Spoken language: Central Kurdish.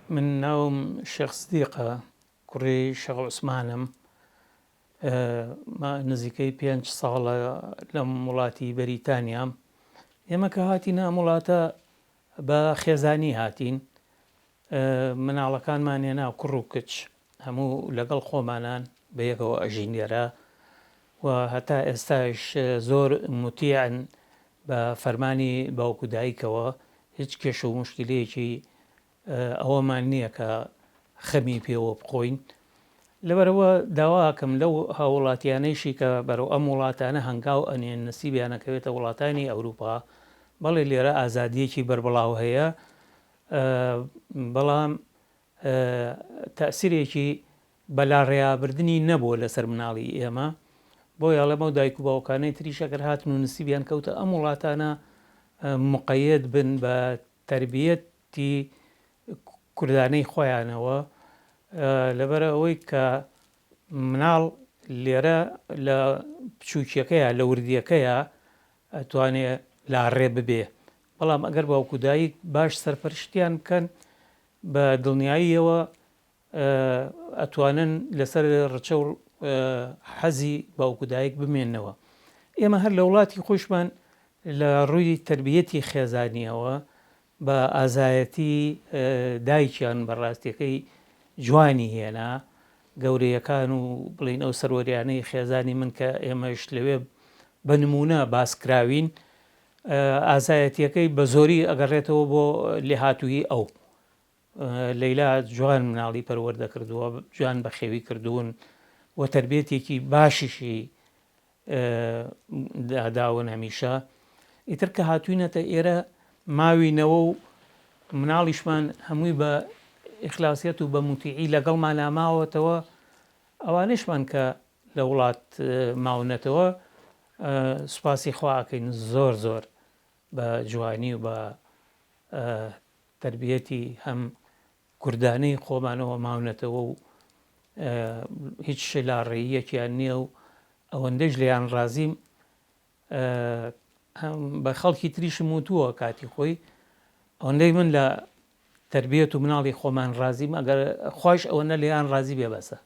من ناوم شێخ سدیقە کوڕی شێخ عوسمانم نزیکەی 5 ساڵە لەم وڵاتی بەریتانیام. ئێمە کە هاتینە ئەم وڵاتە بە خێزانی هاتین، مناڵەکانمان هێنا کوڕ و کچ هەموو لەگەڵ خۆمانان بە یەکەوە ئەژین لێرە و هەتا ئێستاش زۆر موتیعن بە فەرمانی باوکو دایکەوە. هیچ کێش و مشکلەیەکی ئەوەمان نییە کە خەمی پێوە بخۆین. لەبەرەوە داواکەم لەو هاوڵاتیانەیشی کە بەرەو ئەم وڵاتانە هەنگاو ئەنێن نسیبیانەکەوێتە وڵاتانی ئەوروپا، بەڵێ لێرە ئازادیەکی بەربڵاو هەیە، بەڵام تەسیرێکی بەلاڕێیابردننی نەبووە لەسەر مناڵی ئێمە. بۆیە لەمە دایک و باوکانەی تریشەکە هاتن و نسیبیان کەوتە ئەم وڵاتانە مقەیەد بن بە تەربیەتی کوردانەی خۆیانەوە، لەبەر ئەوەی کە مناڵ لێرە لە بچووکیەکەیە لە وردیەکەیە ئەتوانێت لاڕێ ببێ، بەڵام ئەگەر باوکو دایک باش سەرپەرشتیان بکەن بە دڵنیاییەوە ئەتوانن لەسەر ڕچە و حەزی باوکو دایک بمێننەوە. ئێمە هەر لە وڵاتی خۆشمان لە ڕووی تربیەتی خێزانیەوە بە ئازایەتی دایکیان بەڕاستیەکەی جوانی هێنا، گەورەیەکان و بڵین ئەو سەروەریانەی خێزانی من کە ئێمەش لەوێ بە نمونە باسکراوین، ئازایەتیەکەی بە زۆری ئەگەڕێتەوە بۆ لێهاتووی ئەو. لەیلا جوان مناڵی پەروەردە کردووە، جوان بە خێوی کردوون و تربیەتێکی باشیشی داداون هەمیشە. ئیتر کە هاتووینەتە ئێرە ماوینەوە و مناڵیشمان هەمووی بە ئیخلاسیەت و بە موتیعی لەگەڵمان ناماوەتەوە، ئەوانشمان کە لە وڵات ماونەتەوە سوپاسی خواکەین زۆر زۆر بە جوانی و بە تربیەتی هەم کوردانەی خۆمانەوە ماونەتەوە و هیچ لاڕێیەکیان نییە و ئەوەندەش لێیان ڕازیم. بە خەڵکی تریشم وتووە کاتی خۆی، ئەوەندەی من لە تربیەت و مناڵی خۆمان ڕازیم، ئەگەر خوش ئەوەندە لێیان ڕازی بێ بەسە.